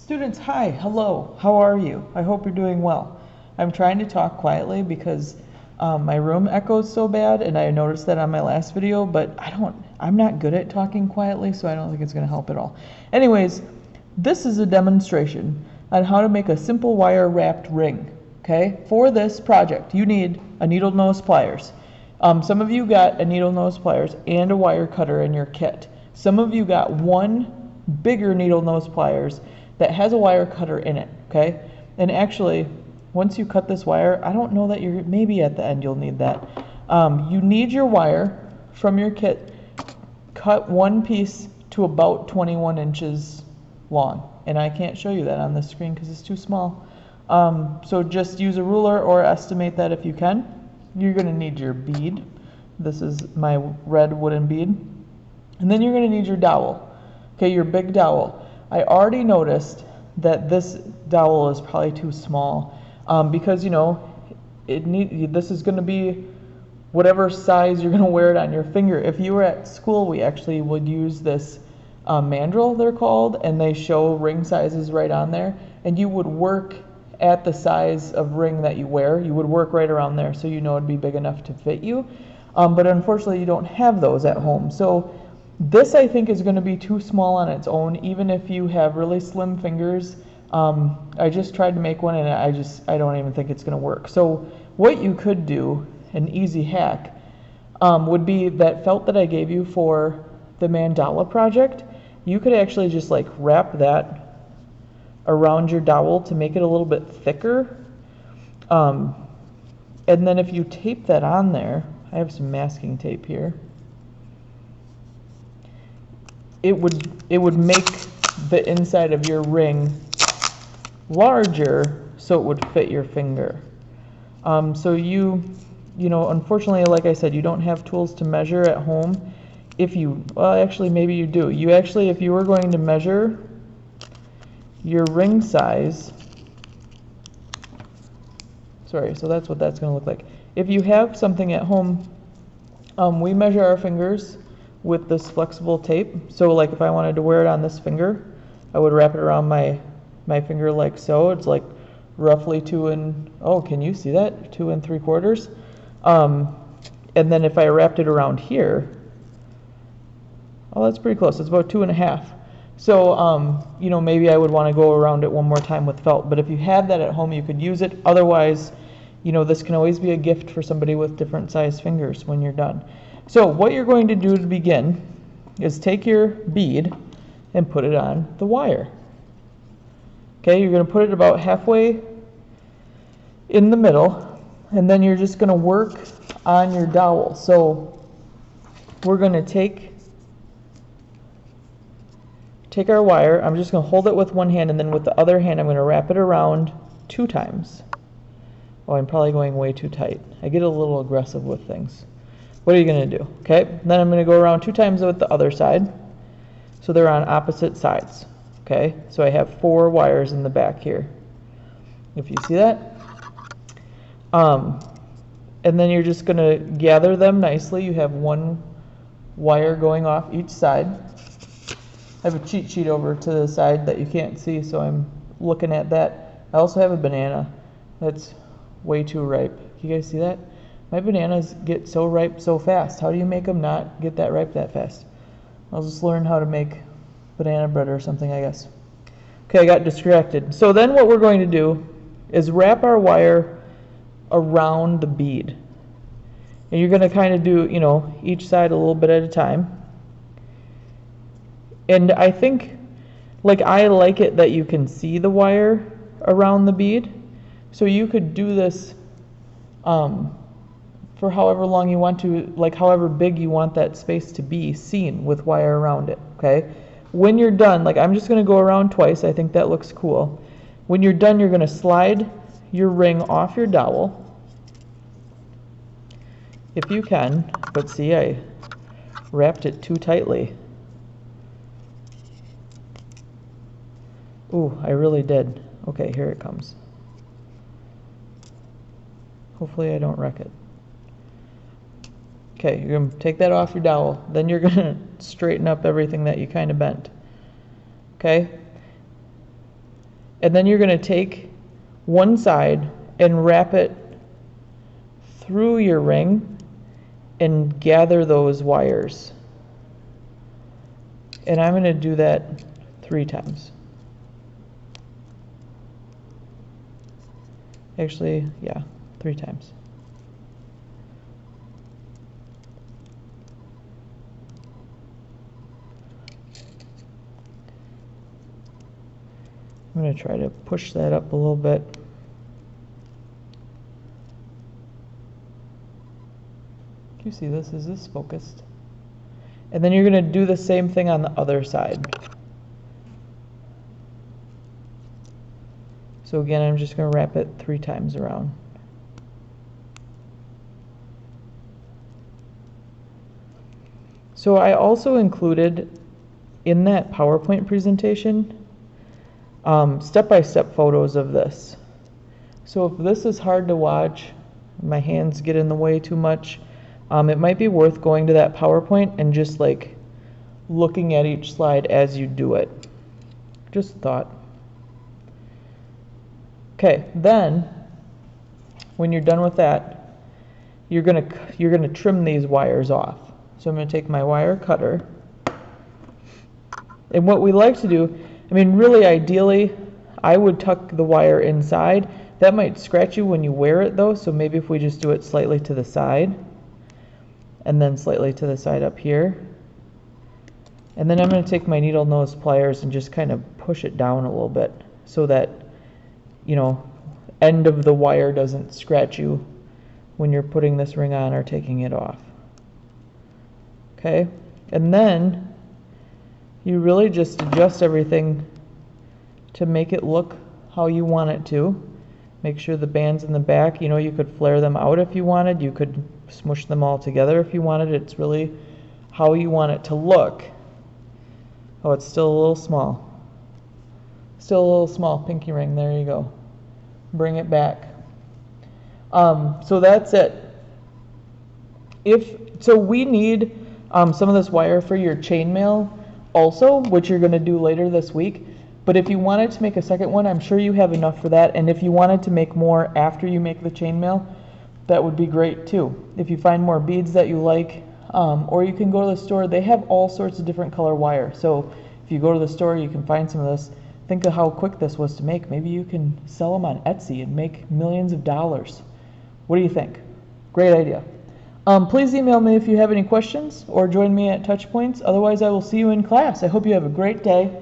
Students, hi, hello, how are you? I hope you're doing well. I'm trying to talk quietly because my room echoes so bad, and I noticed that on my last video, but I'm not good at talking quietly, so I don't think it's going to help at all. Anyways, this is a demonstration on how to make a simple wire wrapped ring, okay? For this project, you need a needle nose pliers. Some of you got a needle nose pliers and a wire cutter in your kit. Some of you got one bigger needle nose pliers that has a wire cutter in it, okay? And actually, once you cut this wire, I don't know that maybe at the end you'll need that. You need your wire from your kit, cut one piece to about 21 inches long. And I can't show you that on the screen because it's too small. So just use a ruler or estimate that if you can. You're gonna need your bead. This is my red wooden bead. And then you're gonna need your dowel, okay, your big dowel. I already noticed that this dowel is probably too small because, you know, this is going to be whatever size you're going to wear it on your finger. If you were at school, we actually would use this mandrel, they're called, and they show ring sizes right on there. And you would work at the size of ring that you wear. You would work right around there so you know it'd be big enough to fit you. But unfortunately, you don't have those at home. So this, I think, is going to be too small on its own, even if you have really slim fingers. I just tried to make one, and I don't even think it's going to work. So what you could do, an easy hack, would be that felt that I gave you for the mandala project. You could actually just like wrap that around your dowel to make it a little bit thicker. And then if you tape that on there, I have some masking tape here. It would make the inside of your ring larger so it would fit your finger. So you know, unfortunately, like I said, you don't have tools to measure at home. Well, actually, maybe you do. If you were going to measure your ring size, sorry, so that's what that's going to look like. If you have something at home, we measure our fingers with this flexible tape. So like if I wanted to wear it on this finger, I would wrap it around my finger like so. It's like roughly can you see that? 2 3/4. And then if I wrapped it around here, oh, that's pretty close. It's about 2 1/2. So, you know, maybe I would want to go around it one more time with felt. But if you have that at home, you could use it. Otherwise, you know, this can always be a gift for somebody with different size fingers when you're done. So what you're going to do to begin is take your bead and put it on the wire. Okay, you're going to put it about halfway in the middle, and then you're just going to work on your dowel. So we're going to take our wire. I'm just going to hold it with one hand, and then with the other hand I'm going to wrap it around 2 times. Oh, I'm probably going way too tight. I get a little aggressive with things. What are you going to do? Okay, and then I'm going to go around 2 times with the other side. So they're on opposite sides. Okay, so I have 4 wires in the back here. If you see that. And then you're just going to gather them nicely. You have 1 wire going off each side. I have a cheat sheet over to the side that you can't see, so I'm looking at that. I also have a banana that's way too ripe. You guys see that? My bananas get so ripe so fast. How do you make them not get that ripe that fast? I'll just learn how to make banana bread or something, I guess. Okay, I got distracted. So then what we're going to do is wrap our wire around the bead. And you're going to kind of do, you know, each side a little bit at a time. And I think, like, I like it that you can see the wire around the bead. So you could do this for however long you want to, like however big you want that space to be seen with wire around it, okay? When you're done, like I'm just going to go around twice. I think that looks cool. When you're done, you're going to slide your ring off your dowel, if you can, but see, I wrapped it too tightly. Ooh, I really did. Okay, here it comes. Hopefully I don't wreck it. Okay, you're going to take that off your dowel. Then you're going to straighten up everything that you kind of bent. Okay? And then you're going to take one side and wrap it through your ring and gather those wires. And I'm going to do that 3 times. Actually, yeah, 3 times. I'm going to try to push that up a little bit. Do you see this? Is this focused? And then you're going to do the same thing on the other side. So again, I'm just going to wrap it 3 times around. So I also included in that PowerPoint presentation step-by-step photos of this. So if this is hard to watch, my hands get in the way too much, it might be worth going to that PowerPoint and just like looking at each slide as you do it. Just a thought. Okay, then when you're done with that, you're gonna trim these wires off. So I'm gonna take my wire cutter, and what we like to do, I mean, really ideally, I would tuck the wire inside. That might scratch you when you wear it though, so maybe if we just do it slightly to the side, and then slightly to the side up here. And then I'm going to take my needle nose pliers and just kind of push it down a little bit so that, you know, end of the wire doesn't scratch you when you're putting this ring on or taking it off. Okay, and then you really just adjust everything to make it look how you want it to. Make sure the bands in the back, you know, you could flare them out if you wanted. You could smush them all together if you wanted. It's really how you want it to look. Oh, it's still a little small. Still a little small, pinky ring. There you go. Bring it back. So that's it. So we need some of this wire for your chainmail also, which you're going to do later this week. But if you wanted to make a second one, I'm sure you have enough for that. And if you wanted to make more after you make the chainmail, that would be great too. If you find more beads that you like, or you can go to the store. They have all sorts of different color wire. So if you go to the store, you can find some of this. Think of how quick this was to make. Maybe you can sell them on Etsy and make millions of dollars. What do you think? Great idea. Please email me if you have any questions or join me at Touchpoints. Otherwise, I will see you in class. I hope you have a great day.